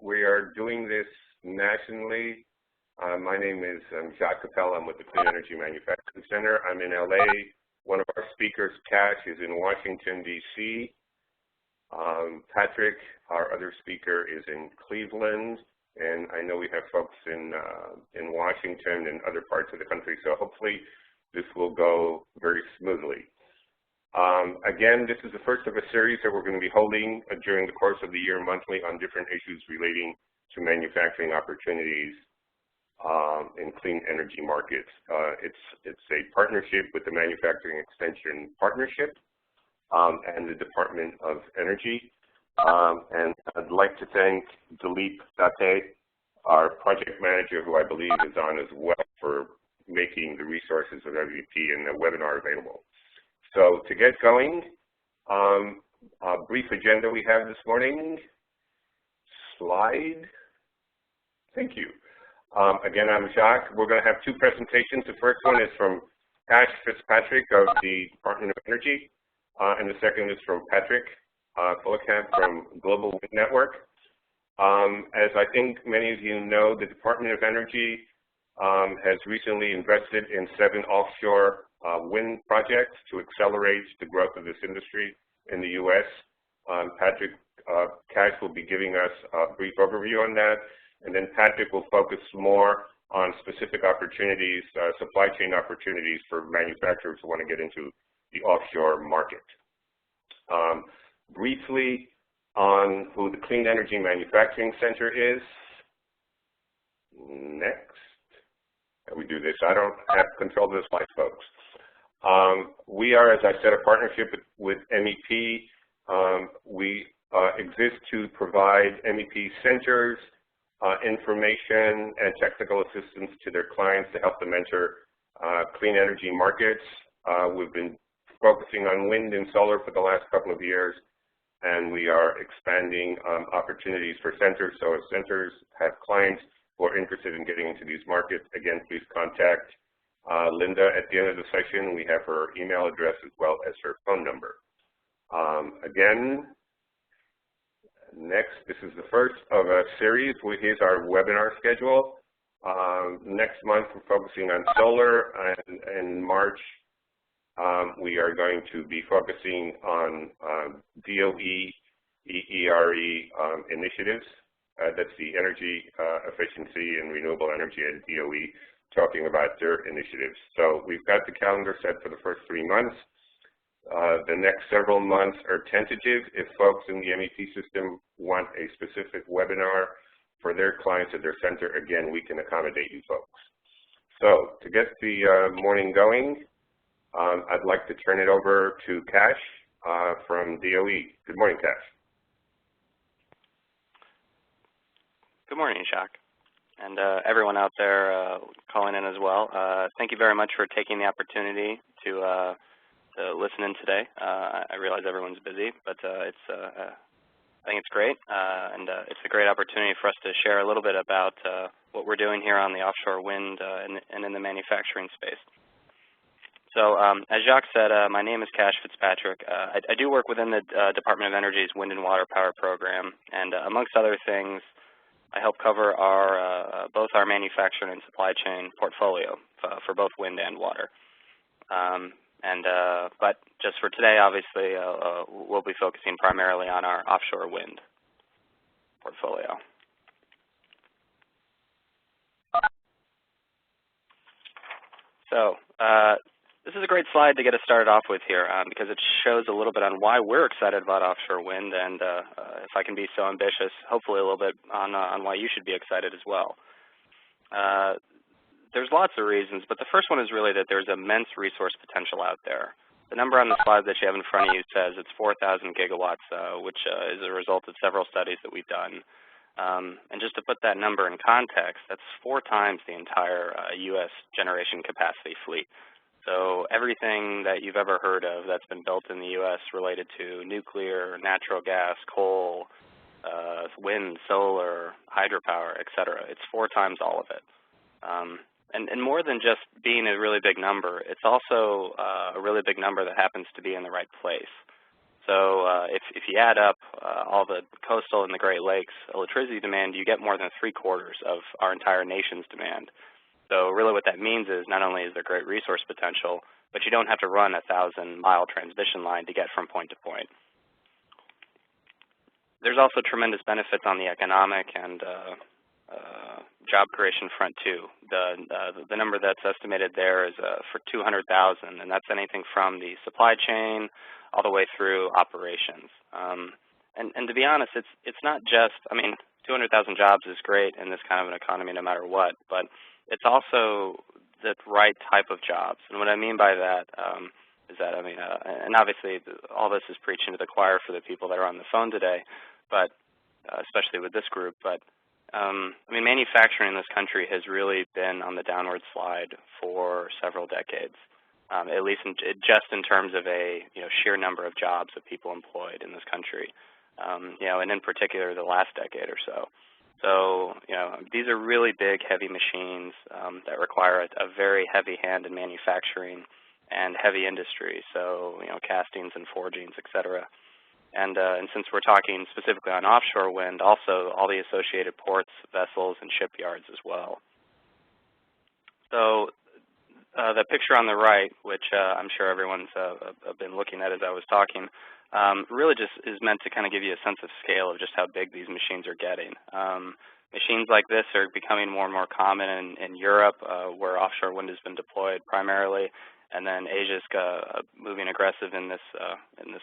We are doing this nationally. My name is Jacques Capel. I'm with the Clean Energy Manufacturing Center. I'm in LA. One of our speakers, Cash, is in Washington, D.C. Patrick, our other speaker, is in Cleveland. And I know we have folks in Washington and other parts of the country, so hopefully this will go very smoothly. Again, this is the first of a series that we're going to be holding during the course of the year monthly on different issues relating to manufacturing opportunities in clean energy markets. It's a partnership with the Manufacturing Extension Partnership and the Department of Energy. And I'd like to thank Dilip Date, our project manager, who I believe is on as well, for making the resources of MVP and the webinar available. So to get going, a brief agenda we have this morning. Slide. Thank you. Again, I'm Jacques. We're going to have two presentations. The first one is from Cash Fitzpatrick of the Department of Energy, and the second is from Patrick Fullenkamp from Global Wind Network. As I think many of you know, the Department of Energy has recently invested in 7 offshore wind projects to accelerate the growth of this industry in the U.S. Patrick Cash will be giving us a brief overview on that, and then Patrick will focus more on specific opportunities, supply chain opportunities for manufacturers who want to get into the offshore market. Briefly on who the Clean Energy Manufacturing Center is. Next. We do this. I don't have control of the slides, folks. We are, as I said, a partnership with MEP. We exist to provide MEP centers, information, and technical assistance to their clients to help them enter clean energy markets. We've been focusing on wind and solar for the last couple of years, and we are expanding opportunities for centers. So if centers have clients who are interested in getting into these markets, again, please contact Linda at the end of the session. We have her email address as well as her phone number. Again, next, this is the first of a series. Here's our webinar schedule. Next month, we're focusing on solar, and in March, we are going to be focusing on DOE, EERE initiatives. That's the energy efficiency and renewable energy at DOE, talking about their initiatives. So we've got the calendar set for the first 3 months. The next several months are tentative. If folks in the MEP system want a specific webinar for their clients at their center, again, we can accommodate you folks. So to get the morning going, I'd like to turn it over to Cash from DOE. Good morning, Cash. Good morning, Jacques, and everyone out there calling in as well. Thank you very much for taking the opportunity to listen in today. I realize everyone's busy, but I think it's great, and it's a great opportunity for us to share a little bit about what we're doing here on the offshore wind and in the manufacturing space. So as Jacques said, my name is Cash Fitzpatrick. I do work within the Department of Energy's Wind and Water Power Program, and amongst other things, I help cover both our manufacturing and supply chain portfolio for both wind and water. But just for today, obviously, we'll be focusing primarily on our offshore wind portfolio. So this is a great slide to get us started off with here because it shows a little bit on why we're excited about offshore wind, and if I can be so ambitious, hopefully a little bit on why you should be excited as well. There's lots of reasons, but the first one is really that there's immense resource potential out there. The number on the slide that you have in front of you says it's 4,000 gigawatts, which is a result of several studies that we've done. And just to put that number in context, that's 4 times the entire U.S. generation capacity fleet. So everything that you've ever heard of that's been built in the U.S. related to nuclear, natural gas, coal, wind, solar, hydropower, et cetera, it's 4 times all of it. And more than just being a really big number, it's also a really big number that happens to be in the right place. So if you add up all the coastal and the Great Lakes electricity demand, you get more than 3/4 of our entire nation's demand. So really what that means is not only is there great resource potential, but you don't have to run a 1,000-mile transmission line to get from point to point. There's also tremendous benefits on the economic and job creation front too. The number that's estimated there is for 200,000, and that's anything from the supply chain all the way through operations. And to be honest, it's not just, I mean, 200,000 jobs is great in this kind of an economy no matter what, but it's also the right type of jobs. And what I mean by that is that, I mean, and obviously all this is preaching to the choir for the people that are on the phone today, but especially with this group, but I mean, manufacturing in this country has really been on the downward slide for several decades, at least just in terms of a sheer number of jobs of people employed in this country, and in particular the last decade or so. So these are really big, heavy machines that require a very heavy hand in manufacturing and heavy industry. So castings and forgings, et cetera. And since we're talking specifically on offshore wind, also all the associated ports, vessels, and shipyards as well. So the picture on the right, which I'm sure everyone's been looking at as I was talking, really just is meant to kind of give you a sense of scale of just how big these machines are getting. Machines like this are becoming more and more common in Europe, where offshore wind has been deployed primarily, and then Asia's moving aggressive in this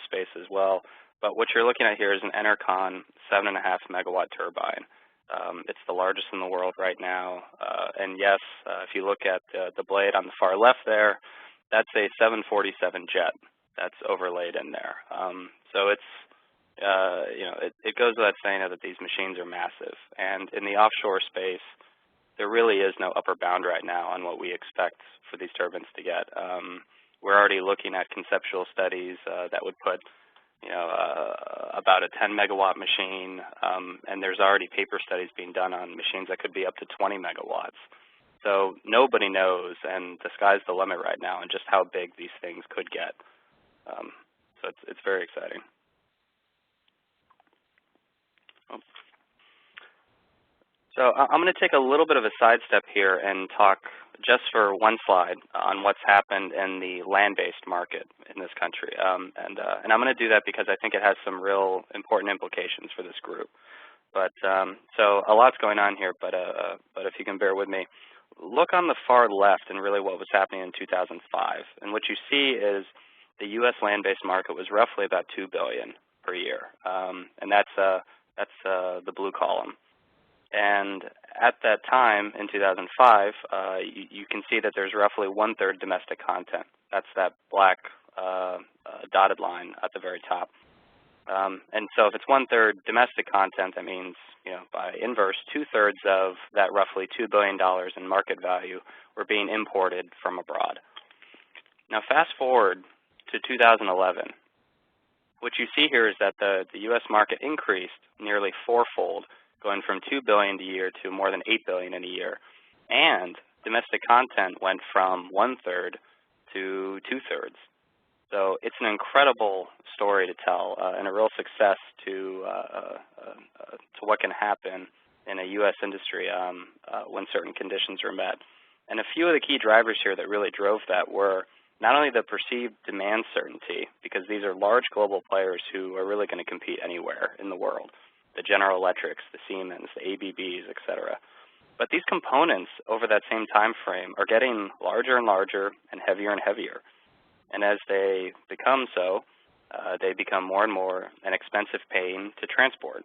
space as well. But what you're looking at here is an Enercon 7.5 megawatt turbine. It's the largest in the world right now. And yes, if you look at the blade on the far left there, that's a 747 jet that's overlaid in there. So it's, it goes without saying that these machines are massive. And in the offshore space, there really is no upper bound right now on what we expect for these turbines to get. We're already looking at conceptual studies that would put about a 10 megawatt machine, and there's already paper studies being done on machines that could be up to 20 megawatts. So nobody knows, and the sky's the limit right now on just how big these things could get. So it's very exciting. So I'm going to take a little bit of a sidestep here and talk just for one slide on what's happened in the land-based market in this country. And I'm going to do that because I think it has some real important implications for this group. But so a lot's going on here, but if you can bear with me, look on the far left and really what was happening in 2005. And what you see is the U.S. land-based market was roughly about $2 billion per year, and that's the blue column. And at that time, in 2005, you can see that there's roughly 1/3 domestic content. That's that black dotted line at the very top. And so if it's 1/3 domestic content, that means, by inverse, 2/3 of that roughly $2 billion in market value were being imported from abroad. Now fast forward to 2011. What you see here is that the U.S. market increased nearly fourfold, going from $2 billion a year to more than $8 billion in a year. And domestic content went from 1/3 to 2/3. So it's an incredible story to tell and a real success to what can happen in a U.S. industry when certain conditions are met. And a few of the key drivers here that really drove that were not only the perceived demand certainty, because these are large global players who are really going to compete anywhere in the world, the General Electrics, the Siemens, the ABBs, et cetera. But these components over that same time frame are getting larger and larger and heavier. And as they become so, they become more and more an expensive pain to transport.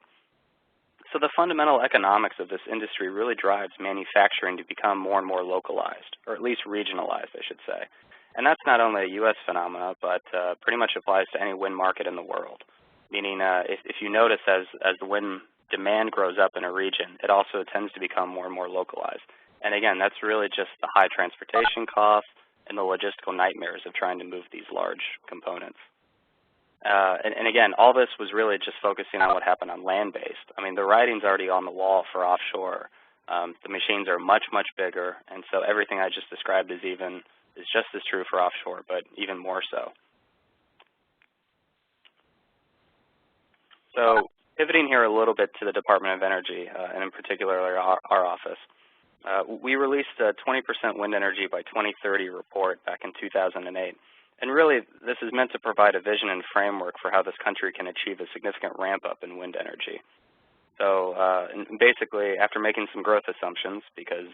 So the fundamental economics of this industry really drives manufacturing to become more and more localized, or at least regionalized, I should say. And that's not only a U.S. phenomena, but pretty much applies to any wind market in the world. Meaning if you notice as the wind demand grows up in a region, it also tends to become more and more localized. And again, that's really just the high transportation costs and the logistical nightmares of trying to move these large components. And again, all this was really just focusing on what happened on land-based. I mean, the writing's already on the wall for offshore. The machines are much, much bigger, and so everything I just described is just as true for offshore, but even more so. So pivoting here a little bit to the Department of Energy, and in particular our office. We released a 20% wind energy by 2030 report back in 2008. And really, this is meant to provide a vision and framework for how this country can achieve a significant ramp up in wind energy. So and basically, after making some growth assumptions, because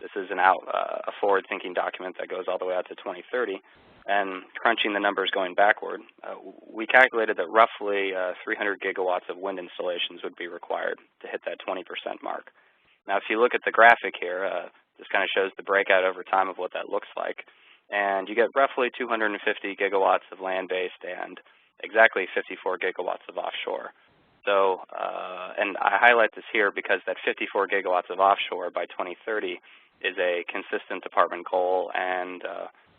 this is a forward-thinking document that goes all the way out to 2030, and crunching the numbers going backward, we calculated that roughly 300 gigawatts of wind installations would be required to hit that 20% mark. Now, if you look at the graphic here, this kind of shows the breakout over time of what that looks like. And you get roughly 250 gigawatts of land-based and exactly 54 gigawatts of offshore. So, and I highlight this here because that 54 gigawatts of offshore by 2030 is a consistent department goal, and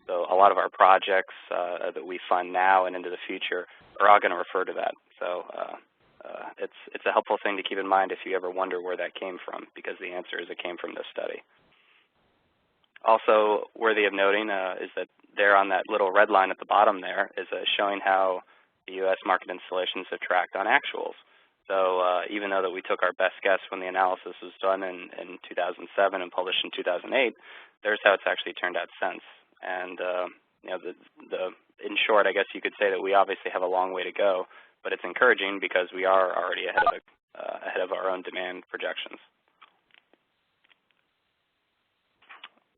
so a lot of our projects that we fund now and into the future are all going to refer to that. So it's a helpful thing to keep in mind if you ever wonder where that came from, because the answer is it came from this study. Also worthy of noting is that there on that little red line at the bottom there is showing how the U.S. market installations have tracked on actuals. So even though that we took our best guess when the analysis was done in 2007 and published in 2008, there's how it's actually turned out since. And you know, in short, I guess you could say that we obviously have a long way to go, but it's encouraging because we are already ahead of our own demand projections.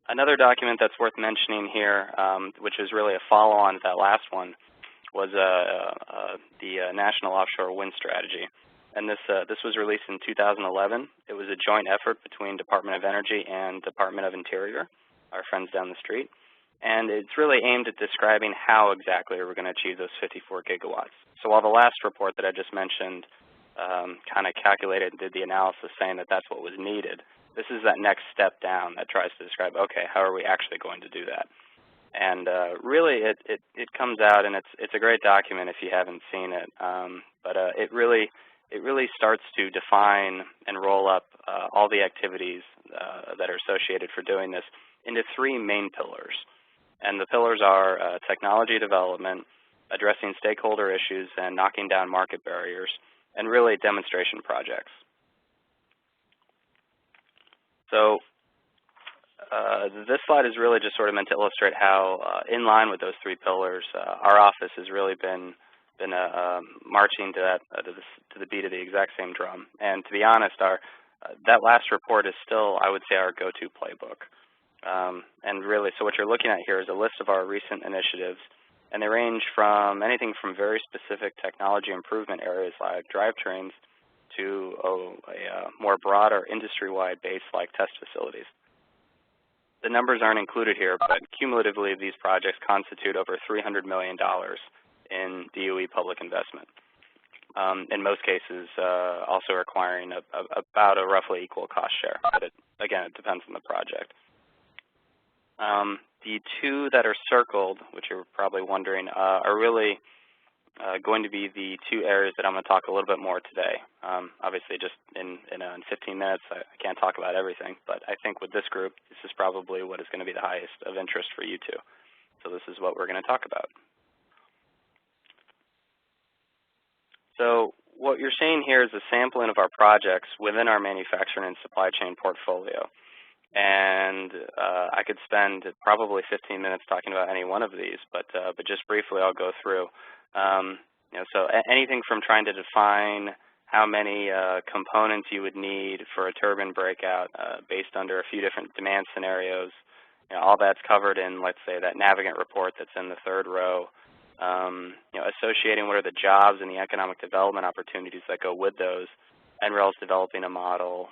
Another document that's worth mentioning here, which is really a follow-on to that last one, was the National Offshore Wind Strategy. And this was released in 2011. It was a joint effort between Department of Energy and Department of Interior, our friends down the street. And it's really aimed at describing how exactly we're going to achieve those 54 gigawatts. So while the last report that I just mentioned kind of calculated and did the analysis saying that that's what was needed, this is that next step down that tries to describe, okay, how are we actually going to do that? And really, it comes out, and it's a great document if you haven't seen it. But it really starts to define and roll up all the activities that are associated for doing this into three main pillars. And the pillars are technology development, addressing stakeholder issues, and knocking down market barriers, and really demonstration projects. So this slide is really just sort of meant to illustrate how, in line with those three pillars, our office has really been marching to the beat of the exact same drum. And to be honest, that last report is still, I would say, our go-to playbook. And really, so what you're looking at here is a list of our recent initiatives, and they range from anything from very specific technology improvement areas like drivetrains to a more broader industry-wide base like test facilities. The numbers aren't included here, but cumulatively these projects constitute over $300 million in DOE public investment. In most cases, also requiring about a roughly equal cost share, but again, it depends on the project. The two that are circled, which you're probably wondering, are really going to be the two areas that I'm going to talk a little bit more today. Obviously, just in 15 minutes, I can't talk about everything, but I think with this group, this is probably what is going to be the highest of interest for you two. So this is what we're going to talk about. So what you're seeing here is a sampling of our projects within our manufacturing and supply chain portfolio. And I could spend probably 15 minutes talking about any one of these, but just briefly I'll go through. So anything from trying to define how many components you would need for a turbine breakout based under a few different demand scenarios. All that's covered in, let's say, that Navigant report that's in the third row. Associating what are the jobs and the economic development opportunities that go with those. NREL's developing a model,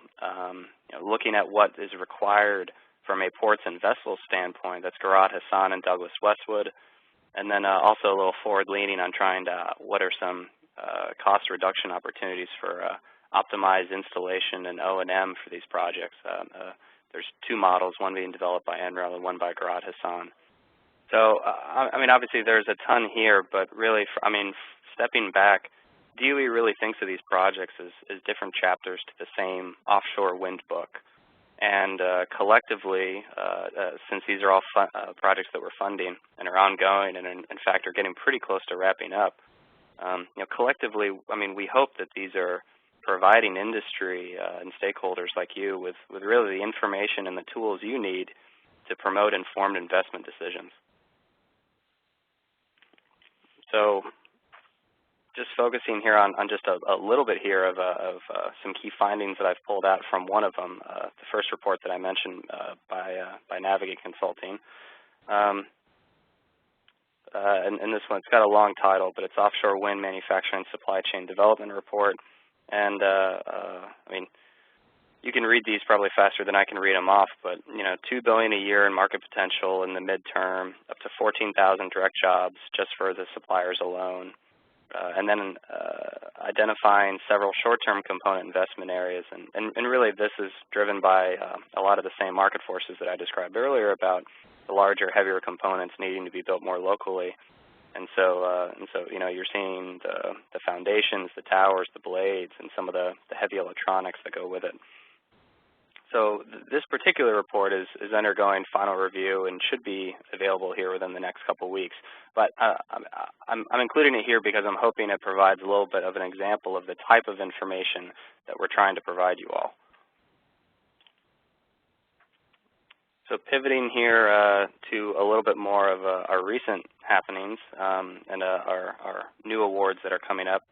looking at what is required from a ports and vessels standpoint. That's Garat, Hassan, and Douglas Westwood. And then also a little forward-leaning on trying to, what are some cost reduction opportunities for optimized installation and O&M for these projects. There's two models, one being developed by NREL and one by Garat, Hassan. So, obviously there's a ton here, but really, stepping back, DOE really thinks of these projects as different chapters to the same offshore wind book. And collectively, since these are all projects that we're funding and are ongoing and in fact are getting pretty close to wrapping up, Collectively, I mean, we hope that these are providing industry and stakeholders like you with really the information and the tools you need to promote informed investment decisions. So just focusing here on just a little bit here of some key findings that I've pulled out from one of them, the first report that I mentioned by Navigate Consulting. And this one, it's got a long title, but it's Offshore Wind Manufacturing Supply Chain Development Report. And I mean, you can read these probably faster than I can read them off, but $2 billion a year in market potential in the midterm, up to 14,000 direct jobs just for the suppliers alone. And then identifying several short-term component investment areas. And really this is driven by a lot of the same market forces that I described earlier about the larger, heavier components needing to be built more locally. And so you're seeing the foundations, the towers, the blades, and some of the heavy electronics that go with it. So this particular report is undergoing final review and should be available here within the next couple of weeks. But I'm including it here because I'm hoping it provides a little bit of an example of the type of information that we're trying to provide you all. So pivoting here to a little bit more of our recent happenings and our new awards that are coming up.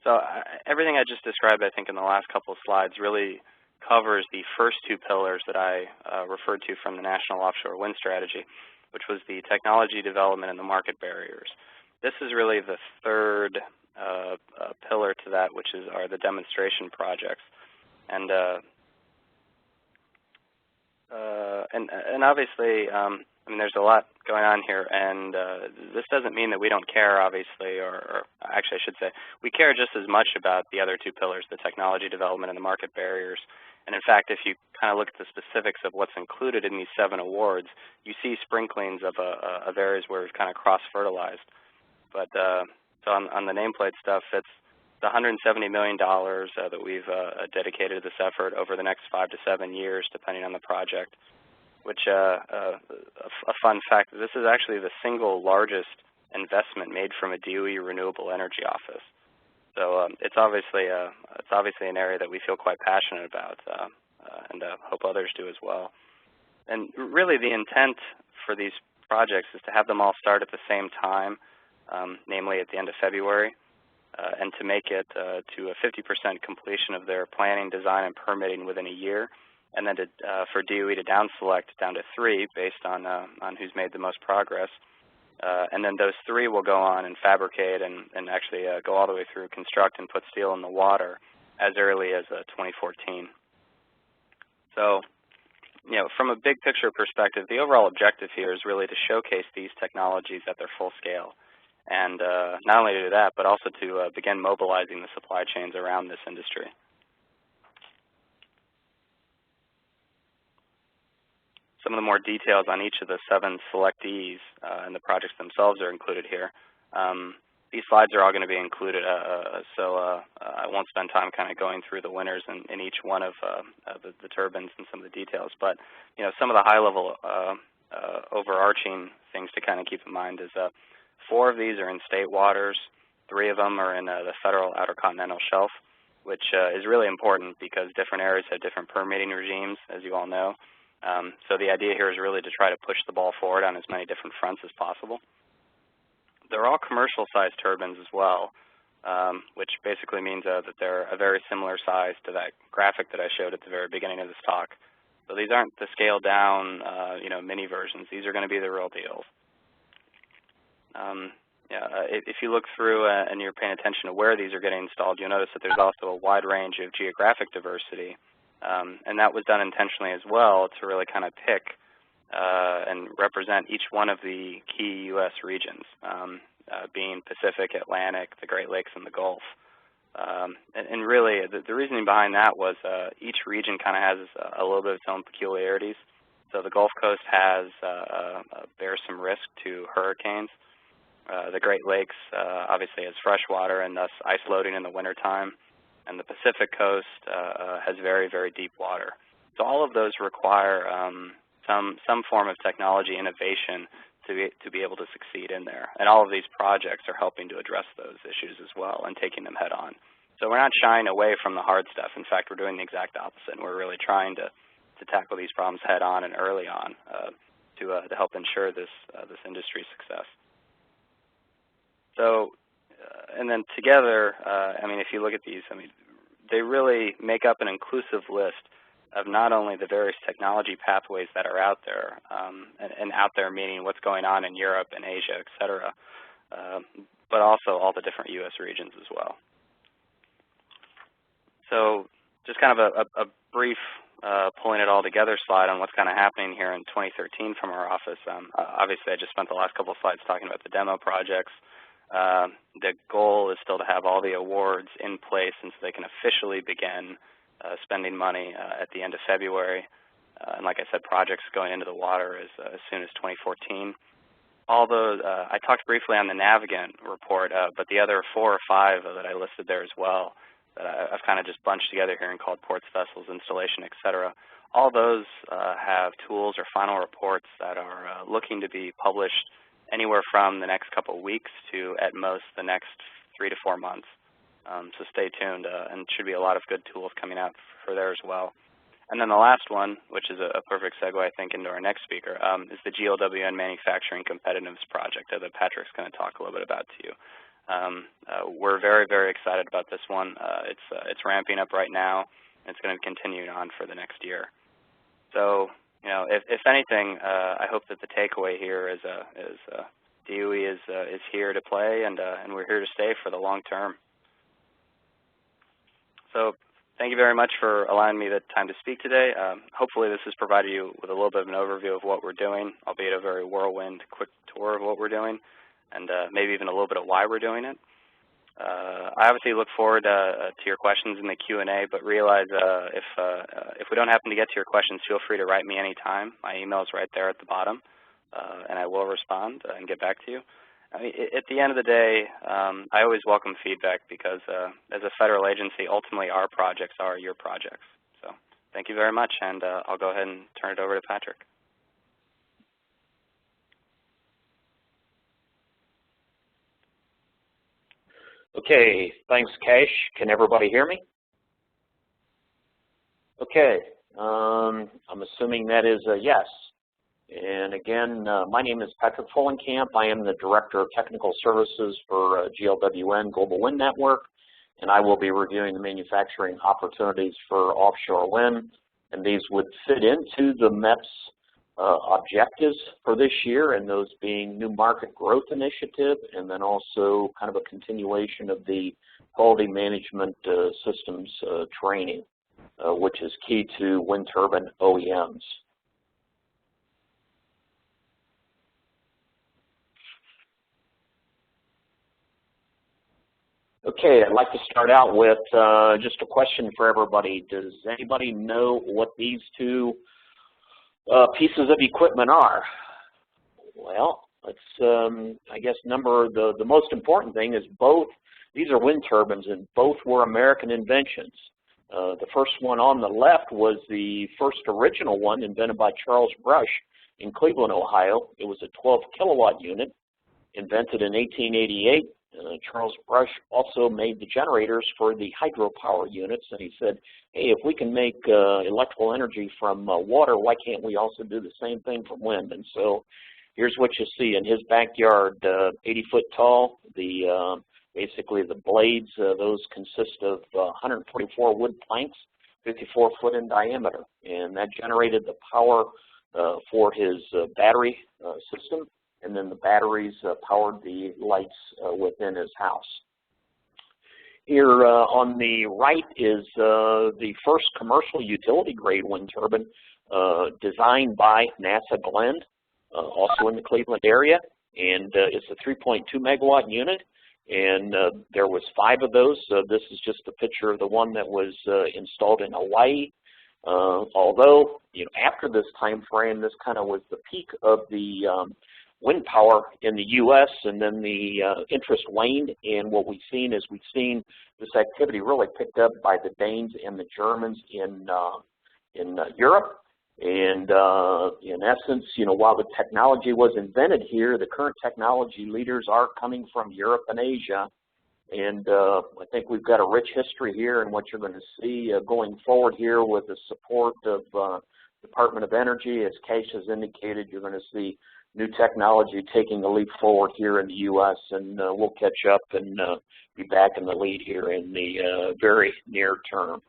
So everything I just described, I think, in the last couple of slides really covers the first two pillars that I referred to from the National Offshore Wind Strategy, which was the technology development and the market barriers. This is really the third pillar to that, which are the demonstration projects. And obviously, I mean, there's a lot going on here, and this doesn't mean that we don't care, obviously, or actually I should say, we care just as much about the other two pillars, the technology development and the market barriers. And in fact, if you kind of look at the specifics of what's included in these 7 awards, you see sprinklings of areas where we've kind of cross-fertilized. But so on the nameplate stuff, it's the $170 million that we've dedicated to this effort over the next 5 to 7 years, depending on the project. Which a fun fact, this is actually the single largest investment made from a DOE renewable energy office. So it's obviously an area that we feel quite passionate about, and hope others do as well. And really, the intent for these projects is to have them all start at the same time, namely at the end of February, and to make it to a 50% completion of their planning, design, and permitting within a year. And then for DOE to down select down to 3 based on who's made the most progress. And then those 3 will go on and fabricate and actually go all the way through construct and put steel in the water as early as 2014. So, from a big picture perspective, the overall objective here is really to showcase these technologies at their full scale. And not only to do that, but also to begin mobilizing the supply chains around this industry. Some of the more details on each of the 7 selectees and the projects themselves are included here. These slides are all going to be included, so I won't spend time kind of going through the winners in each one of the turbines and some of the details. But some of the high-level overarching things to kind of keep in mind is 4 of these are in state waters, 3 of them are in the federal outer continental shelf, which is really important because different areas have different permitting regimes, as you all know. So the idea here is really to try to push the ball forward on as many different fronts as possible. They're all commercial-sized turbines as well, which basically means that they're a very similar size to that graphic that I showed at the very beginning of this talk. So these aren't the scaled-down, mini versions. These are going to be the real deals. If you look through and you're paying attention to where these are getting installed, you'll notice that there's also a wide range of geographic diversity. And that was done intentionally as well to really kind of pick and represent each one of the key U.S. regions, being Pacific, Atlantic, the Great Lakes, and the Gulf. And really, the reasoning behind that was each region kind of has a little bit of its own peculiarities. So the Gulf Coast bears some risk to hurricanes. The Great Lakes obviously has fresh water and thus ice loading in the wintertime. And the Pacific Coast has very, very deep water. So all of those require some form of technology innovation to to be able to succeed in there. And all of these projects are helping to address those issues as well and taking them head on. So we're not shying away from the hard stuff. In fact, we're doing the exact opposite, and we're really trying to tackle these problems head on and early on to help ensure this industry's success. So, and then together, I mean, if you look at these, I mean, they really make up an inclusive list of not only the various technology pathways that are out there, and out there meaning what's going on in Europe and Asia, et cetera, but also all the different U.S. regions as well. So just kind of a brief pulling it all together slide on what's kind of happening here in 2013 from our office. Obviously, I just spent the last couple of slides talking about the demo projects. The goal is still to have all the awards in place and so they can officially begin spending money at the end of February. And like I said, projects going into the water as soon as 2014. Although I talked briefly on the Navigant report, but the other 4 or 5 that I listed there as well that I've kind of just bunched together here and called ports, vessels, installation, et cetera. All those have tools or final reports that are looking to be published anywhere from the next couple of weeks to at most the next 3 to 4 months. So stay tuned, and should be a lot of good tools coming out for there as well. And then the last one, which is a perfect segue, I think, into our next speaker, is the GLWN Manufacturing Competitiveness Project that Patrick's going to talk a little bit about to you. We're very, very excited about this one. It's ramping up right now. And it's going to continue on for the next year. So, you know, if anything, I hope that the takeaway here is DOE is here to play, and we're here to stay for the long term. So, thank you very much for allowing me the time to speak today. Hopefully, this has provided you with a little bit of an overview of what we're doing, albeit a very whirlwind, quick tour of what we're doing, and maybe even a little bit of why we're doing it. I obviously look forward to your questions in the Q&A, but realize if we don't happen to get to your questions, feel free to write me anytime. My email is right there at the bottom, and I will respond and get back to you. I mean, at the end of the day, I always welcome feedback because as a federal agency, ultimately our projects are your projects. So thank you very much, and I'll go ahead and turn it over to Patrick. Okay, thanks, Cash. Can everybody hear me? Okay, I'm assuming that is a yes. And again, my name is Patrick Fullenkamp. I am the Director of Technical Services for GLWN Global Wind Network, and I will be reviewing the manufacturing opportunities for offshore wind. And these would fit into the MEP's objectives for this year, and those being new market growth initiative, and then also kind of a continuation of the quality management systems training, which is key to wind turbine OEMs. Okay, I'd like to start out with just a question for everybody. Does anybody know what these two pieces of equipment are? Well, let's, I guess, the most important thing is both, these are wind turbines, and both were American inventions. The first one on the left was the first original one invented by Charles Brush in Cleveland, Ohio. It was a 12 kilowatt unit, invented in 1888. Charles Brush also made the generators for the hydropower units, and he said, hey, if we can make electrical energy from water, why can't we also do the same thing from wind? And so here's what you see in his backyard, 80 foot tall. Basically the blades, those consist of 144 wood planks, 54 foot in diameter, and that generated the power for his battery system. And then the batteries powered the lights within his house. Here on the right is the first commercial utility grade wind turbine designed by NASA Glenn, also in the Cleveland area, and it's a 3.2 megawatt unit, and there was 5 of those. This is just a picture of the one that was installed in Hawaii. Although, you know, after this time frame, this kind of was the peak of the wind power in the U.S., and then the interest waned, and what we've seen is this activity really picked up by the Danes and the Germans in Europe, And in essence, while the technology was invented here, the current technology leaders are coming from Europe and Asia. And I think we've got a rich history here, and what you're going to see going forward here with the support of Department of Energy, as Cash has indicated, you're going to see new technology taking a leap forward here in the U.S., and we'll catch up and be back in the lead here in the very near term.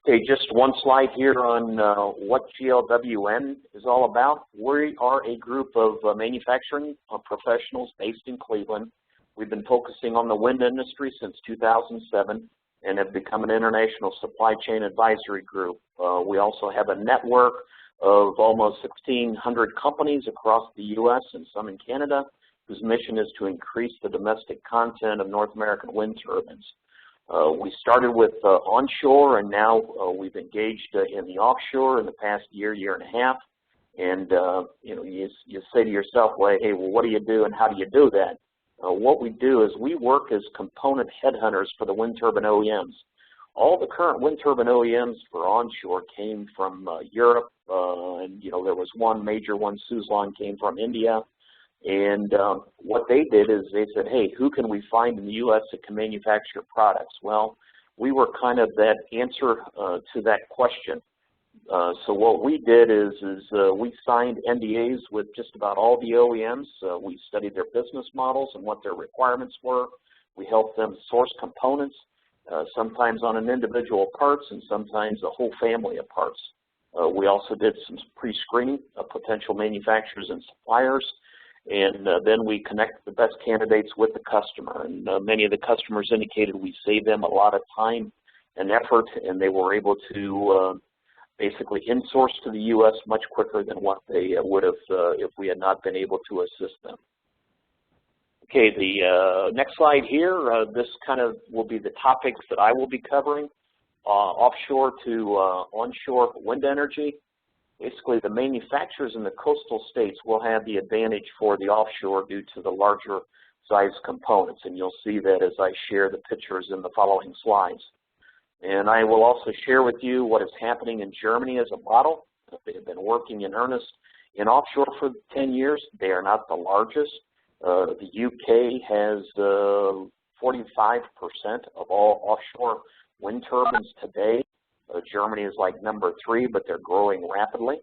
Okay, just one slide here on what GLWN is all about. We are a group of manufacturing professionals based in Cleveland. We've been focusing on the wind industry since 2007 and have become an international supply chain advisory group. We also have a network of almost 1,600 companies across the U.S. and some in Canada, whose mission is to increase the domestic content of North American wind turbines. We started with onshore, and now we've engaged in the offshore in the past year, year and a half. And you say to yourself, well, hey, well, what do you do and how do you do that? What we do is we work as component headhunters for the wind turbine OEMs. All the current wind turbine OEMs for onshore came from Europe, and there was one major one, Suzlon, came from India. And what they did is they said, hey, who can we find in the U.S. that can manufacture products? Well, we were kind of that answer to that question. So what we did is we signed NDAs with just about all the OEMs. We studied their business models and what their requirements were. We helped them source components, sometimes on an individual parts and sometimes a whole family of parts. We also did some pre-screening of potential manufacturers and suppliers. And then we connect the best candidates with the customer. And many of the customers indicated we saved them a lot of time and effort, and they were able to basically in-source to the U.S. much quicker than what they would have if we had not been able to assist them. Okay, the next slide here, this kind of will be the topics that I will be covering, offshore to onshore wind energy. Basically, the manufacturers in the coastal states will have the advantage for the offshore due to the larger size components, and you'll see that as I share the pictures in the following slides. And I will also share with you what is happening in Germany as a model. They have been working in earnest in offshore for 10 years. They are not the largest. The UK has 45% of all offshore wind turbines today. Germany is like number 3, but they're growing rapidly.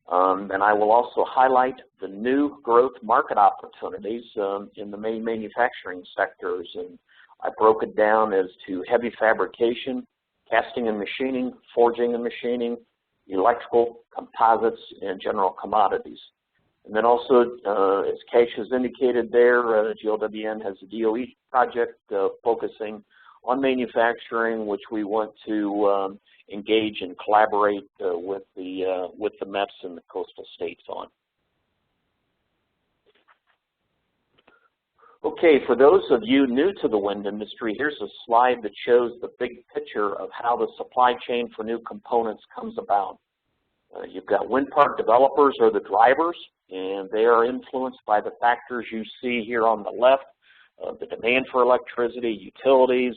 And I will also highlight the new growth market opportunities in the main manufacturing sectors. And I broke it down as to heavy fabrication, casting and machining, forging and machining, electrical, composites, and general commodities. And then also, as Cash has indicated there, GLWN has a DOE project focusing on manufacturing, which we want to engage and collaborate with the MEPs and the coastal states on. Okay, for those of you new to the wind industry, here's a slide that shows the big picture of how the supply chain for new components comes about. You've got wind park developers are the drivers, and they are influenced by the factors you see here on the left. The demand for electricity, utilities,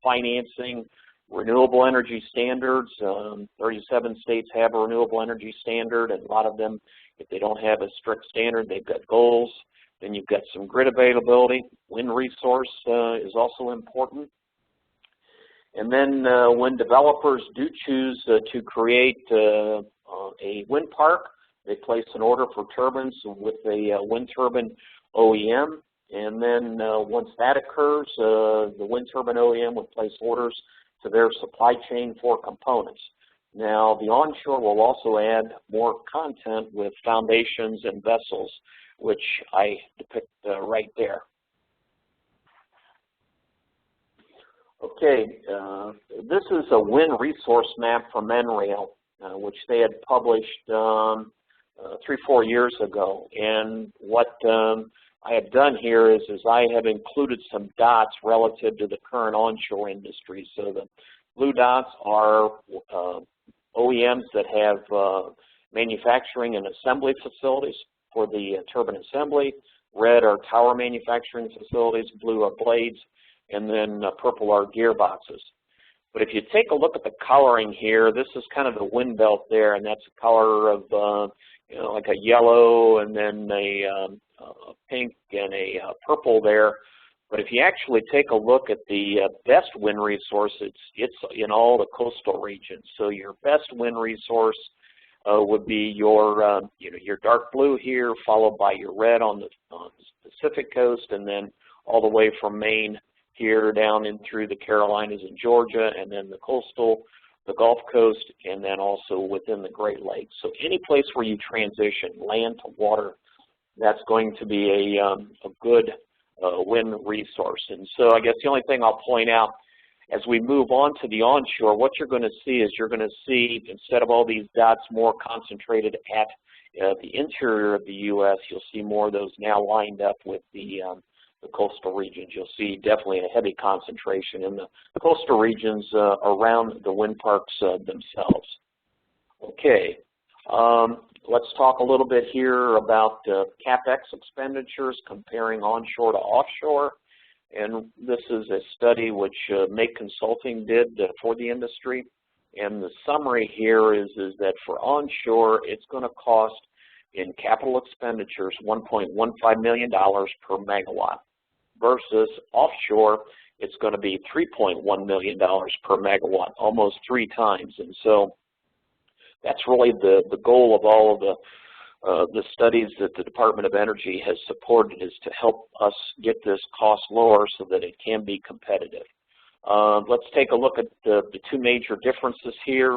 financing, renewable energy standards. 37 states have a renewable energy standard, and a lot of them, if they don't have a strict standard, they've got goals. Then you've got some grid availability. Wind resource is also important. And then when developers do choose to create a wind park, they place an order for turbines with a wind turbine OEM. And then once that occurs, the wind turbine OEM would place orders to their supply chain for components. Now, the onshore will also add more content with foundations and vessels, which I depict right there. Okay, this is a wind resource map from NREL, which they had published 3-4 years ago. And what I have done here is I have included some dots relative to the current onshore industry. So the blue dots are OEMs that have manufacturing and assembly facilities for the turbine assembly. Red are tower manufacturing facilities, blue are blades, and then purple are gearboxes. But if you take a look at the coloring here, this is kind of the wind belt there, and that's a color of you know, like a yellow and then a pink and a purple there. But if you actually take a look at the best wind resource, it's in all the coastal regions. So your best wind resource would be your you know, your dark blue here, followed by your red on the Pacific coast, and then all the way from Maine here down in through the Carolinas and Georgia, and then the coastal, the Gulf Coast, and then also within the Great Lakes. So any place where you transition land to water, that's going to be a good wind resource. And so I guess the only thing I'll point out, as we move on to the onshore, what you're going to see is you're going to see, instead of all these dots more concentrated at the interior of the U.S., you'll see more of those now lined up with the coastal regions. You'll see definitely a heavy concentration in the coastal regions around the wind parks themselves. Okay, let's talk a little bit here about CAPEX expenditures comparing onshore to offshore. And this is a study which Make Consulting did for the industry. And the summary here is that for onshore, it's going to cost in capital expenditures $1.15 million per megawatt, versus offshore, it's going to be $3.1 million per megawatt, almost 3 times. And so that's really the goal of all of the studies that the Department of Energy has supported, is to help us get this cost lower so that it can be competitive. Let's take a look at the 2 major differences here.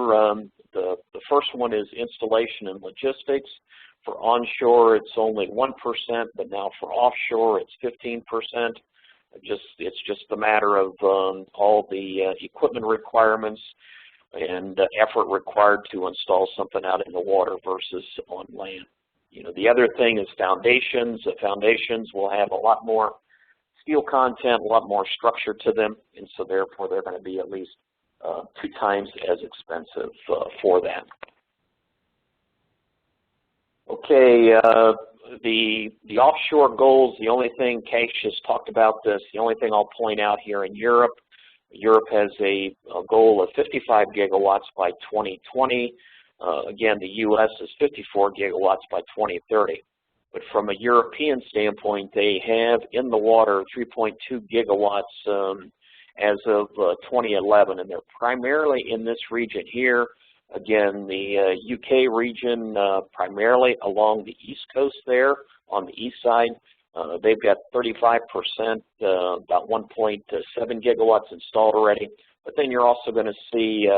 The first one is installation and logistics. For onshore, it's only 1%, but now for offshore, it's 15%. It's just a matter of all the equipment requirements and effort required to install something out in the water versus on land. You know, the other thing is foundations. The foundations will have a lot more steel content, a lot more structure to them, and so therefore they're going to be at least 2 times as expensive for that. Okay, the offshore goals, the only thing, Cash just talked about this, the only thing I'll point out here in Europe has a goal of 55 gigawatts by 2020. Again, the U.S. is 54 gigawatts by 2030. But from a European standpoint, they have in the water 3.2 gigawatts as of 2011, and they're primarily in this region here. Again, the UK region, primarily along the east coast there, on the east side. They've got 35%, about 1.7 gigawatts installed already. But then you're also going to see,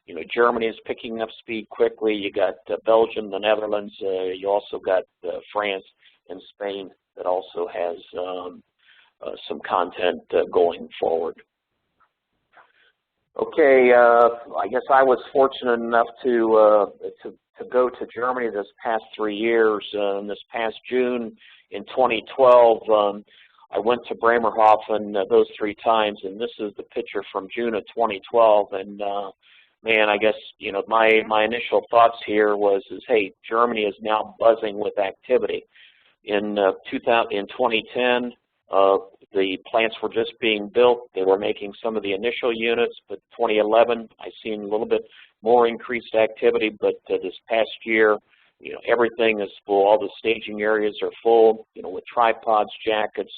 you know, Germany is picking up speed quickly. You got Belgium, the Netherlands. You also got France and Spain that also has some content going forward. Okay, I guess I was fortunate enough to go to Germany this past 3 years. This past June in 2012, I went to Bremerhaven those 3 times, and this is the picture from June of 2012. And man, I guess, you know, my initial thoughts here was, hey, Germany is now buzzing with activity. In 2010. The plants were just being built. They were making some of the initial units, but 2011, I seen a little bit more increased activity. But this past year, you know, everything is full. All the staging areas are full, you know, with tripods, jackets,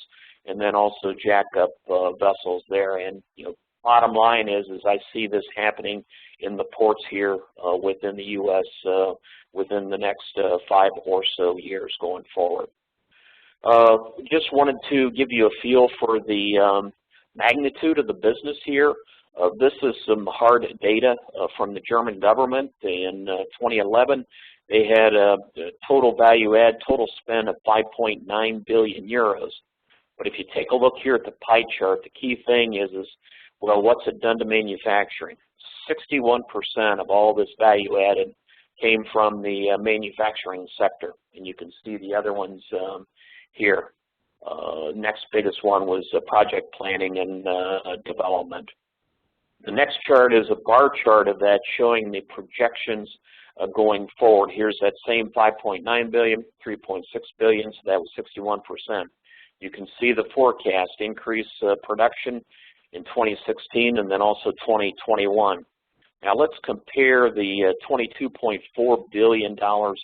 and then also jack-up vessels there. And, you know, bottom line is I see this happening in the ports here within the U.S. Within the next 5 or so years going forward. Just wanted to give you a feel for the magnitude of the business here. This is some hard data from the German government. In 2011, they had a total value add, total spend of 5.9 billion euros. But if you take a look here at the pie chart, the key thing is well, what's it done to manufacturing? 61% of all this value added came from the manufacturing sector, and you can see the other ones here. Next biggest one was project planning and development. The next chart is a bar chart of that showing the projections going forward. Here's that same 5.9 billion, 3.6 billion, so that was 61%. You can see the forecast, increase production in 2016 and then also 2021. Now let's compare the $22.4 billion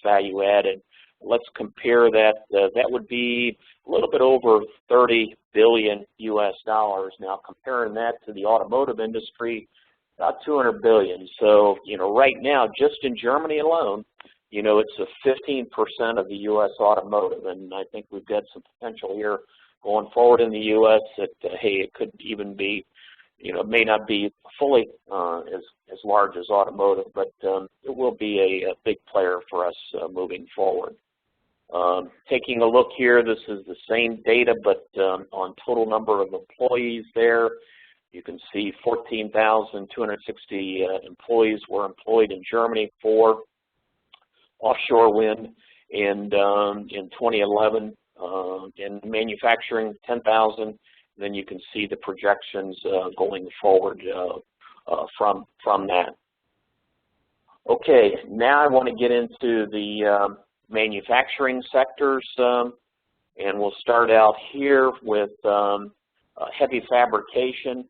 value added. Let's compare that. That would be a little bit over 30 billion US dollars. Now comparing that to the automotive industry, about 200 billion. So, right now, just in Germany alone, it's a 15% of the U.S. automotive, and I think we've got some potential here going forward in the U.S. that, hey, it could even be, it may not be fully as large as automotive, but it will be a big player for us moving forward. Taking a look here, this is the same data, but on total number of employees there, you can see 14,260 employees were employed in Germany for offshore wind, and in 2011, in manufacturing, 10,000. Then you can see the projections going forward from that. Okay, now I want to get into the manufacturing sectors, and we'll start out here with heavy fabrication.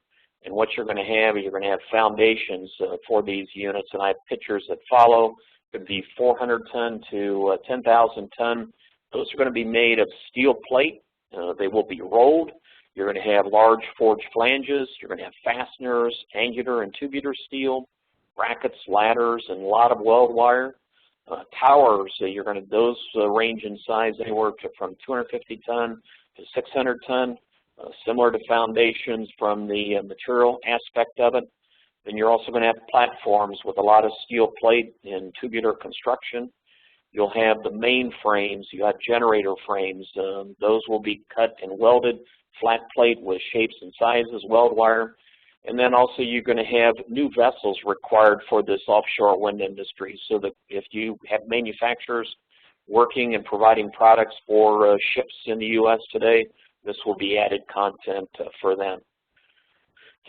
And what you're going to have is you're going to have foundations for these units, and I have pictures that follow. Could be 400 ton to 10,000 ton. Those are going to be made of steel plate. They will be rolled. You're going to have large forged flanges. You're going to have fasteners, angular and tubular steel, brackets, ladders, and a lot of weld wire. Towers, those range in size anywhere from 250 ton to 600 ton. Similar to foundations from the material aspect of it. Then you're also going to have platforms with a lot of steel plate and tubular construction. You'll have the main frames. You have generator frames. Those will be cut and welded, flat plate with shapes and sizes, weld wire. And then also you're going to have new vessels required for this offshore wind industry, so that if you have manufacturers working and providing products for ships in the U.S. today, this will be added content for them.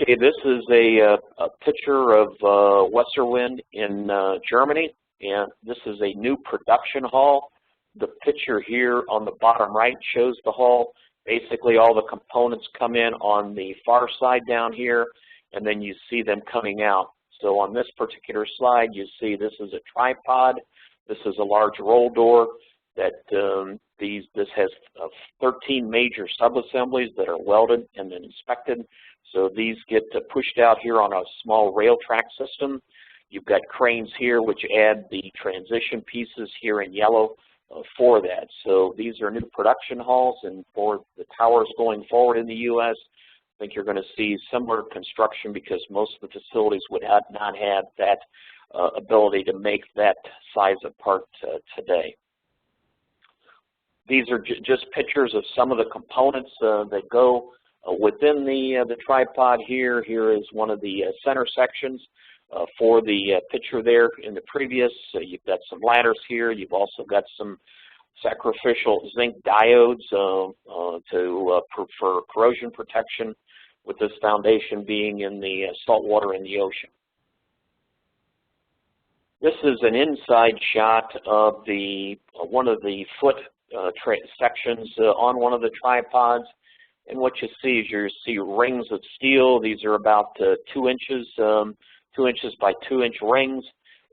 Okay, this is a picture of Weser Wind in Germany, and this is a new production hall. The picture here on the bottom right shows the hall. Basically, all the components come in on the far side down here, and then you see them coming out. So on this particular slide, you see this is a tripod. This is a large roll door that this has 13 major subassemblies that are welded and then inspected. So these get pushed out here on a small rail track system. You've got cranes here which add the transition pieces here in yellow for that. So these are new production halls, and for the towers going forward in the U.S., I think you're going to see similar construction because most of the facilities would not have that ability to make that size of part today. These are just pictures of some of the components that go within the tripod here. Here is one of the center sections for the picture there in the previous. You've got some ladders here. You've also got some sacrificial zinc diodes for corrosion protection, with this foundation being in the salt water in the ocean. This is an inside shot of one of the foot sections on one of the tripods, and what you see is you see rings of steel. These are about 2 inches, 2 inches by 2 inch rings,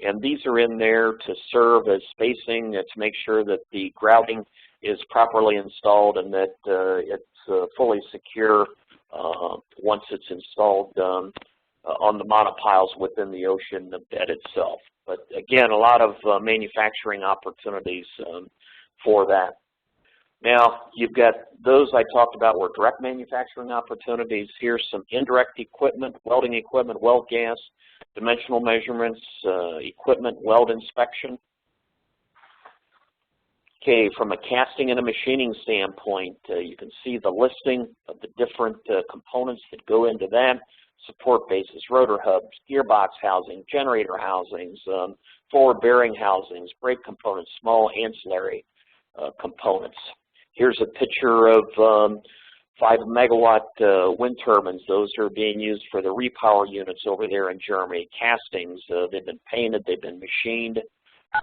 and these are in there to serve as spacing to make sure that the grouting is properly installed and that it's fully secure once it's installed on the monopiles within the ocean bed itself. But again, a lot of manufacturing opportunities for that. Now, you've got those I talked about were direct manufacturing opportunities. Here's some indirect equipment, welding equipment, weld gas, dimensional measurements, equipment, weld inspection. Okay, from a casting and a machining standpoint, you can see the listing of the different components that go into that. Support bases, rotor hubs, gearbox housing, generator housings, forward bearing housings, brake components, small ancillary components. Here's a picture of 5 megawatt wind turbines. Those are being used for the repower units over there in Germany. Castings, they've been painted, they've been machined,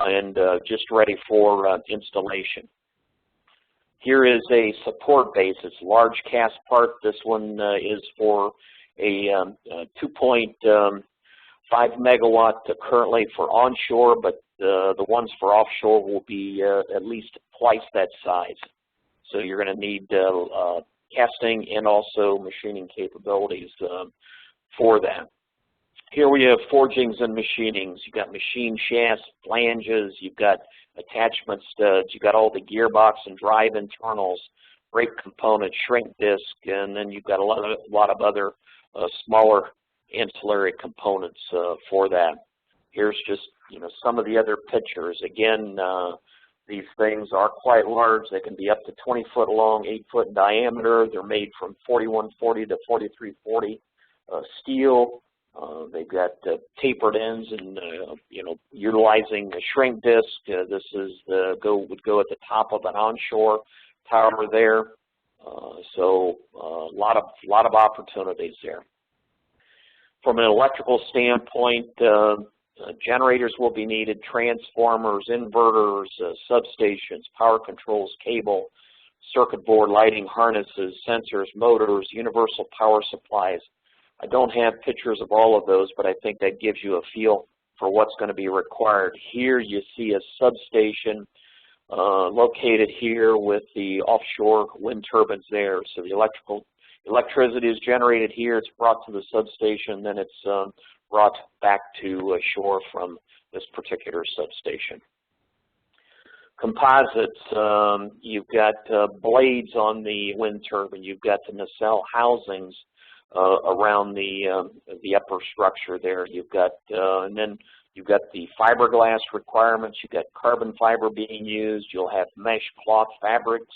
and just ready for installation. Here is a support base. It's a large cast part. This one is for a 2.5 megawatt currently for onshore, but the ones for offshore will be at least twice that size. So you're going to need casting and also machining capabilities for that. Here we have forgings and machinings. You've got machine shafts, flanges, you've got attachment studs, you've got all the gearbox and drive internals, brake components, shrink disc, and then you've got a lot of other smaller ancillary components for that. Here's just some of the other pictures. Again, these things are quite large. They can be up to 20 foot long, 8 foot in diameter. They're made from 4140 to 4340 steel. They've got tapered ends and utilizing the shrink disc. This is would go at the top of an onshore tower there. So a lot of opportunities there. From an electrical standpoint, generators will be needed, transformers, inverters, substations, power controls, cable, circuit board, lighting harnesses, sensors, motors, universal power supplies. I don't have pictures of all of those, but I think that gives you a feel for what's going to be required. Here you see a substation located here with the offshore wind turbines there. So the electricity is generated here, it's brought to the substation, then it's brought back to shore from this particular substation. Composites, you've got blades on the wind turbine, you've got the nacelle housings around the upper structure there. You've got, and then you've got the fiberglass requirements, you've got carbon fiber being used, you'll have mesh cloth fabrics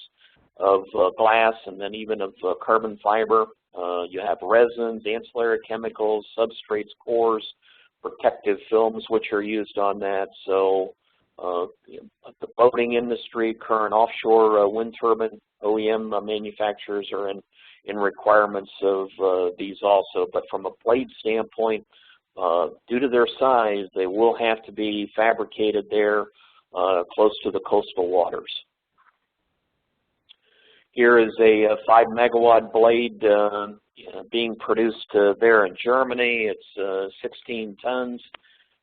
of glass and then even of carbon fiber. You have resins, ancillary chemicals, substrates, cores, protective films which are used on that. So the boating industry, current offshore wind turbine OEM manufacturers are in requirements of these also. But from a blade standpoint, due to their size, they will have to be fabricated there close to the coastal waters. Here is a 5 megawatt blade being produced there in Germany. It's 16 tons,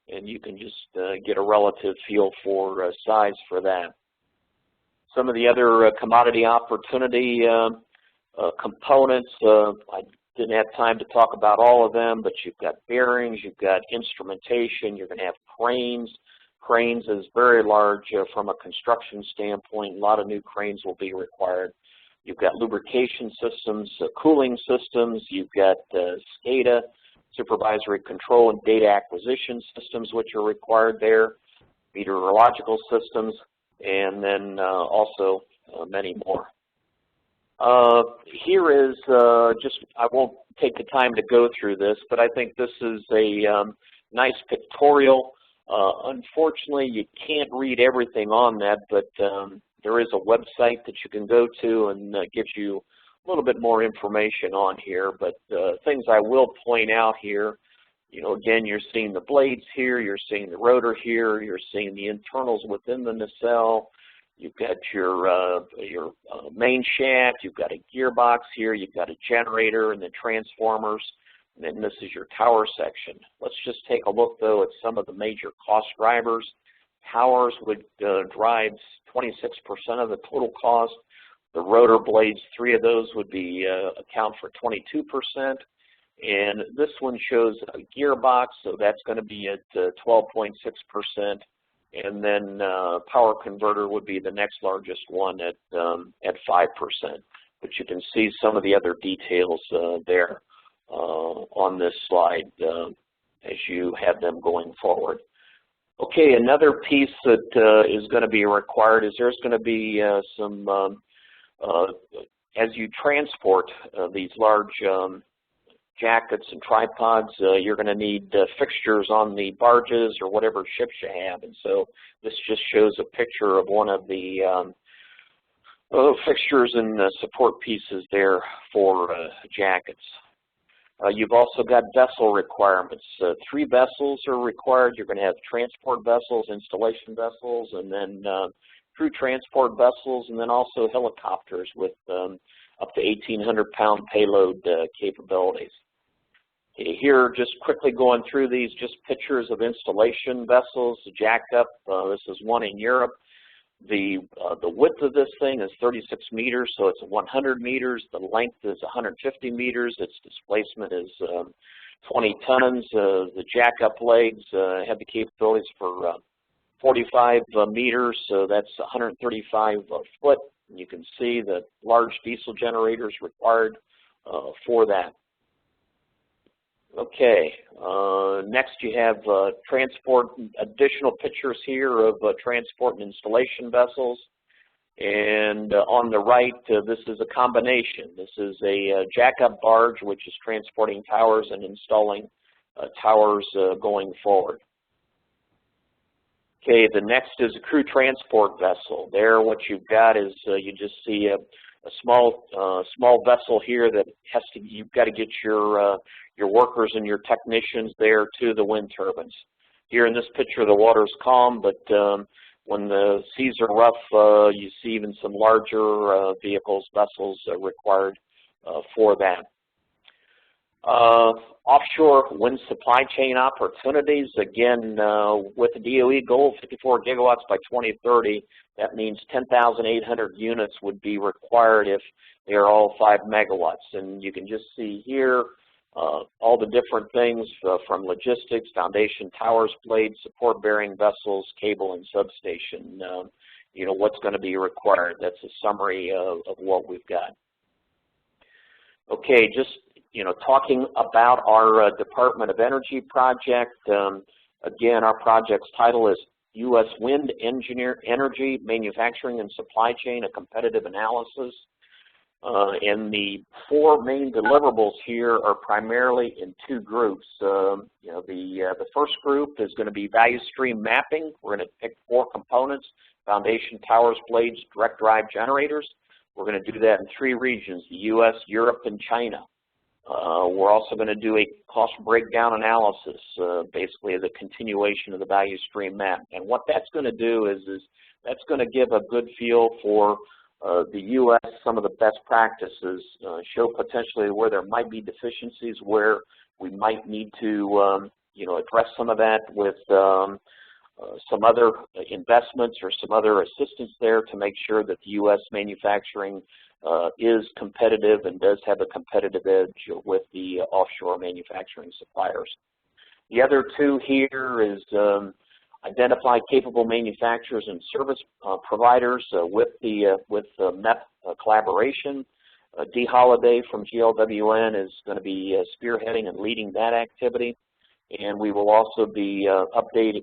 and you can just get a relative feel for size for that. Some of the other commodity opportunity components, I didn't have time to talk about all of them, but you've got bearings, you've got instrumentation, you're going to have cranes. Cranes is very large from a construction standpoint. A lot of new cranes will be required. You've got lubrication systems, cooling systems, you've got SCADA, supervisory control and data acquisition systems which are required there, meteorological systems, and then also many more. Here is I won't take the time to go through this, but I think this is a nice pictorial. Unfortunately, you can't read everything on that, but there is a website that you can go to and gives you a little bit more information on here. But things I will point out here, again, you're seeing the blades here, you're seeing the rotor here, you're seeing the internals within the nacelle. You've got your main shaft, you've got a gearbox here, you've got a generator and the transformers, and then this is your tower section. Let's just take a look, though, at some of the major cost drivers. Towers would drive 26% of the total cost. The rotor blades, 3 of those would be account for 22%. And this one shows a gearbox, so that's going to be at 12.6%. And then power converter would be the next largest one at 5%. But you can see some of the other details there on this slide as you have them going forward. Okay, another piece that is going to be required is there's going to be some, as you transport these large jackets and tripods, you're going to need fixtures on the barges or whatever ships you have. And so this just shows a picture of one of the fixtures and support pieces there for jackets. You've also got vessel requirements. 3 vessels are required. You're going to have transport vessels, installation vessels, and then crew transport vessels, and then also helicopters with up to 1,800-pound payload capabilities. Okay, here, just quickly going through these, just pictures of installation vessels, jacked up. This is one in Europe. The width of this thing is 36 meters, so it's 100 meters. The length is 150 meters. Its displacement is 20 tons. The jack-up legs have the capabilities for 45 meters, so that's 135 foot. And you can see the large diesel generators required for that. Okay, next you have transport, additional pictures here of transport and installation vessels. And on the right, this is a combination. This is a jack-up barge, which is transporting towers and installing towers going forward. Okay, the next is a crew transport vessel. There, what you've got is you just see a small vessel here that has to. You've got to get your workers and your technicians there to the wind turbines. Here in this picture, the water's calm, but when the seas are rough, you see even some larger vehicles, vessels required for that. Offshore wind supply chain opportunities, again, with the DOE goal of 54 gigawatts by 2030, that means 10,800 units would be required if they are all 5 megawatts. And you can just see here all the different things from logistics, foundation, towers, blades, support bearing vessels, cable, and substation, you know, what's going to be required. That's a summary of what we've got. Okay, just talking about our Department of Energy project. Again, our project's title is U.S. Wind Energy Manufacturing and Supply Chain, a Competitive Analysis. And the 4 main deliverables here are primarily in 2 groups. The first group is going to be value stream mapping. We're going to pick 4 components: foundation, towers, blades, direct drive generators. We're going to do that in 3 regions: the U.S., Europe, and China. We're also going to do a cost breakdown analysis, basically as a continuation of the value stream map. And what that's going to do is that's going to give a good feel for the U.S., some of the best practices, show potentially where there might be deficiencies, where we might need to address some of that with some other investments or some other assistance there to make sure that the U.S. manufacturing is competitive and does have a competitive edge with the offshore manufacturing suppliers. The other 2 here is identify capable manufacturers and service providers with the MEP collaboration. Dee Holliday from GLWN is going to be spearheading and leading that activity. And we will also be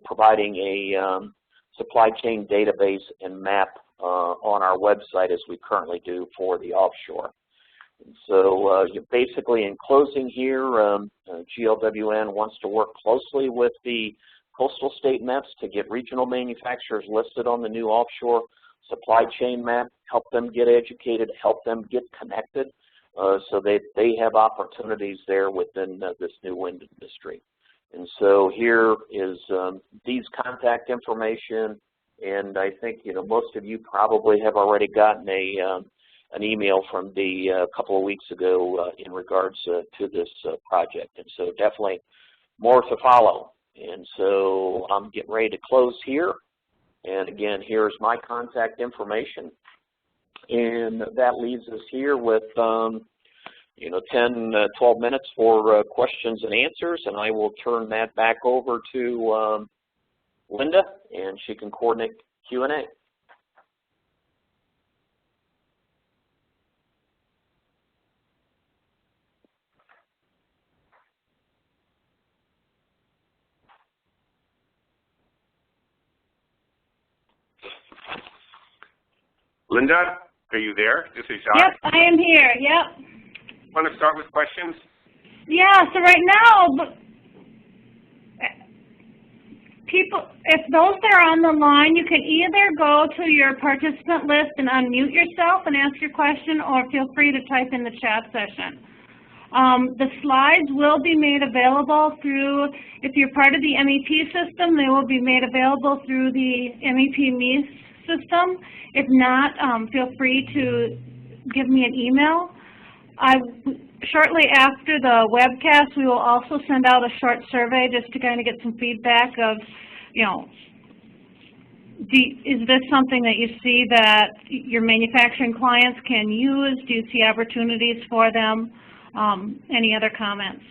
providing a supply chain database and map on our website, as we currently do for the offshore. And so basically, in closing here, GLWN wants to work closely with the coastal state maps to get regional manufacturers listed on the new offshore supply chain map, help them get educated, help them get connected, so that they have opportunities there within this new wind industry. And so here is Dee's contact information, and I think most of you probably have already gotten an email from Dee a couple of weeks ago in regards to this project. And so definitely more to follow. And so I'm getting ready to close here. And again, here's my contact information. And that leaves us here with 10, 12 minutes for questions and answers. And I will turn that back over to Linda, and she can coordinate Q&A. Linda, are you there? This is Jacques. Yep, I am here. Yep. Want to start with questions? Yeah. So right now, people, if those that are on the line, you can either go to your participant list and unmute yourself and ask your question, or feel free to type in the chat session. The slides will be made available through, if you're part of the MEP system, they will be made available through the MEP Me system. If not, feel free to give me an email. shortly after the webcast, we will also send out a short survey just to kind of get some feedback of, you know, is this something that you see that your manufacturing clients can use? Do you see opportunities for them? Any other comments?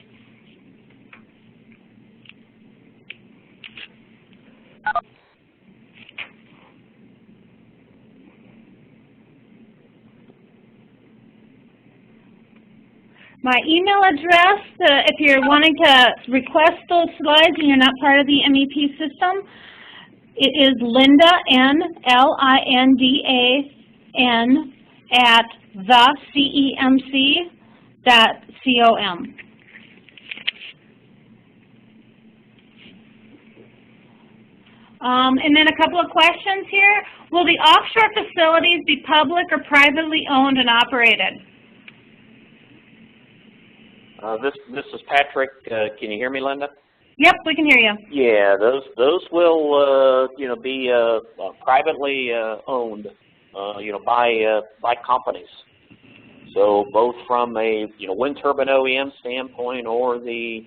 My email address, if you're wanting to request those slides and you're not part of the MEP system, it is Linda, N-L-I-N-D-A-N, at thecemc.com. And then a couple of questions here. Will the offshore facilities be public or privately owned and operated? This is Patrick. Can you hear me, Linda? Yep, we can hear you. Yeah, those will be privately owned, by companies. So both from a wind turbine OEM standpoint or the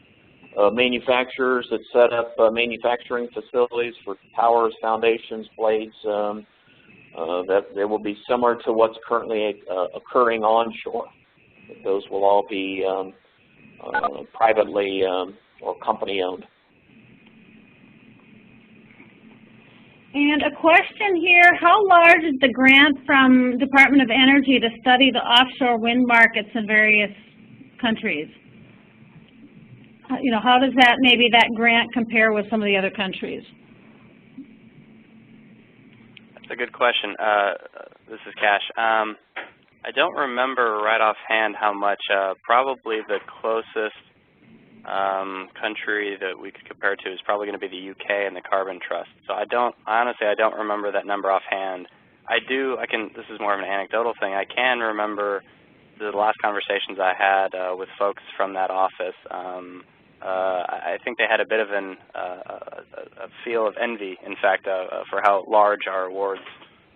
manufacturers that set up manufacturing facilities for towers, foundations, blades, that they will be similar to what's currently occurring onshore. Those will all be privately or company-owned. And a question here, how large is the grant from Department of Energy to study the offshore wind markets in various countries? How does that grant compare with some of the other countries? That's a good question. This is Cash. I don't remember right offhand how much. Probably the closest country that we could compare to is probably going to be the UK and the Carbon Trust. So honestly, I don't remember that number offhand. This is more of an anecdotal thing. I can remember the last conversations I had with folks from that office. I think they had a bit of a feel of envy, in fact, for how large our awards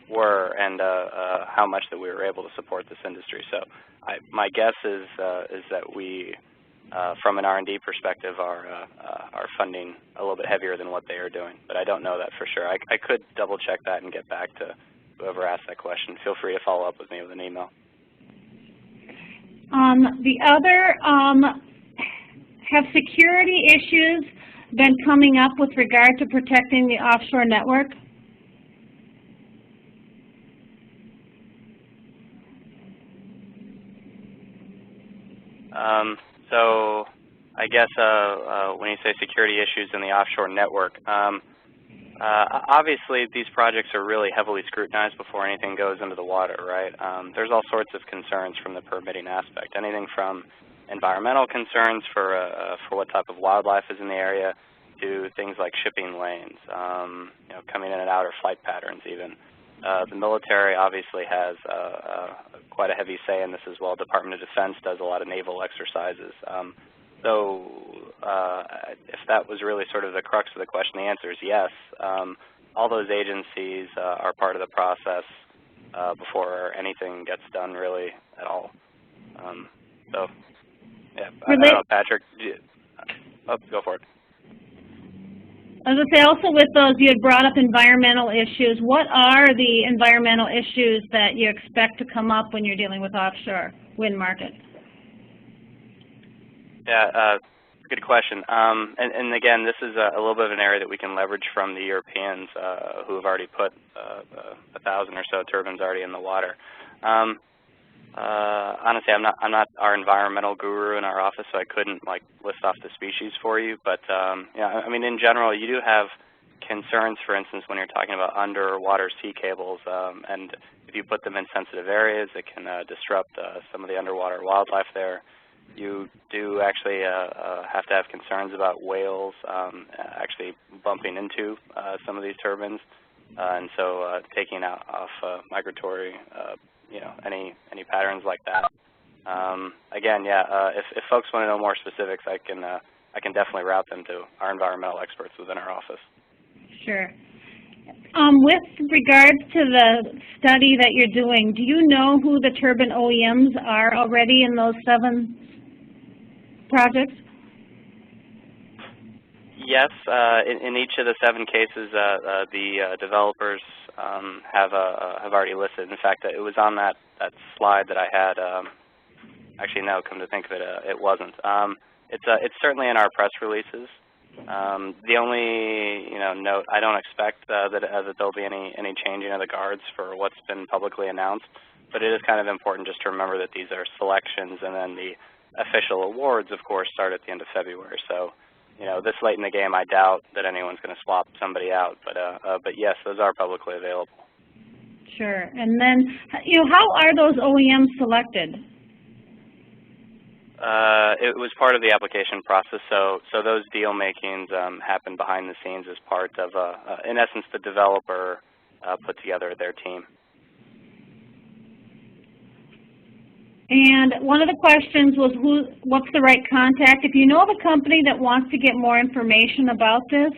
were and how much that we were able to support this industry. So my guess is that we, from an R&D perspective, are funding a little bit heavier than what they are doing. But I don't know that for sure. I could double check that and get back to whoever asked that question. Feel free to follow up with me with an email. The other, have security issues been coming up with regard to protecting the offshore network? So I guess when you say security issues in the offshore network, obviously these projects are really heavily scrutinized before anything goes into the water, right? There's all sorts of concerns from the permitting aspect, anything from environmental concerns for what type of wildlife is in the area to things like shipping lanes, coming in and out, or flight patterns even. The military obviously has quite a heavy say in this as well. Department of Defense does a lot of naval exercises. So if that was really sort of the crux of the question, the answer is yes. All those agencies are part of the process before anything gets done really at all. So, yeah, I don't know, Patrick. Go for it. I was going to say, also with those, you had brought up environmental issues. What are the environmental issues that you expect to come up when you're dealing with offshore wind market? Yeah, good question. And again, this is a little bit of an area that we can leverage from the Europeans who have already put 1,000 or so turbines already in the water. Honestly, I'm not our environmental guru in our office, so I couldn't list off the species for you. But yeah, I mean, in general, you do have concerns, for instance, when you're talking about underwater sea cables, and if you put them in sensitive areas, it can disrupt some of the underwater wildlife there. You do actually have to have concerns about whales actually bumping into some of these turbines, and so taking off migratory. Any patterns like that. Again, yeah, if folks want to know more specifics, I can definitely route them to our environmental experts within our office. Sure. With regards to the study that you're doing, do you know who the turbine OEMs are already in those 7 projects? Yes, in each of the 7 cases, the developers have already listed. In fact, it was on that slide that I had. Actually, no, come to think of it, it wasn't. It's certainly in our press releases. The only note, I don't expect that there'll be any changing of the guards for what's been publicly announced, but it is kind of important just to remember that these are selections, and then the official awards, of course, start at the end of February. So, this late in the game, I doubt that anyone's going to swap somebody out, but yes, those are publicly available. Sure. And then, how are those OEMs selected? It was part of the application process, so those deal makings happen behind the scenes as part of, in essence, the developer put together their team. And one of the questions was, what's the right contact? If you know of a company that wants to get more information about this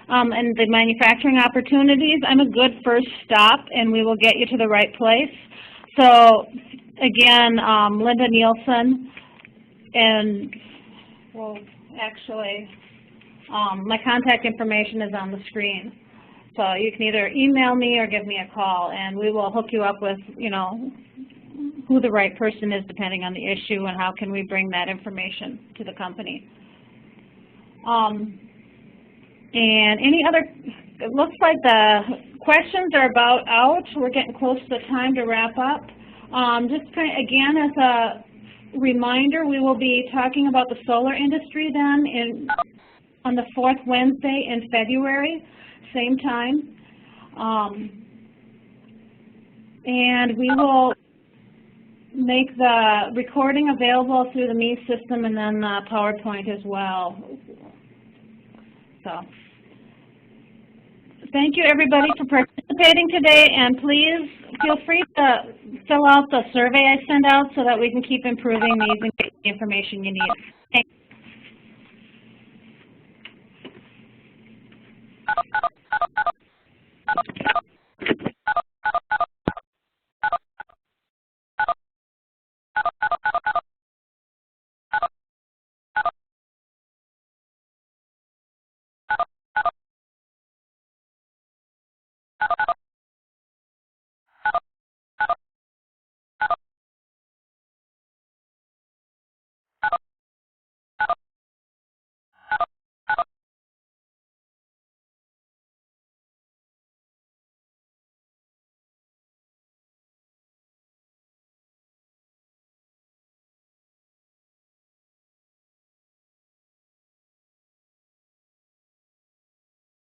and the manufacturing opportunities, I'm a good first stop, and we will get you to the right place. So, again, Linda Nielsen, and, well, actually, my contact information is on the screen. So you can either email me or give me a call, and we will hook you up with, who the right person is depending on the issue and how can we bring that information to the company. And any other, it looks like the questions are about out. We're getting close to the time to wrap up. Just kind of, again, as a reminder, we will be talking about the solar industry then on the 4th Wednesday in February, same time. And we will make the recording available through the Me system and then PowerPoint as well. So, thank you everybody for participating today, and please feel free to fill out the survey I send out so that we can keep improving these and get the information you need. Thanks.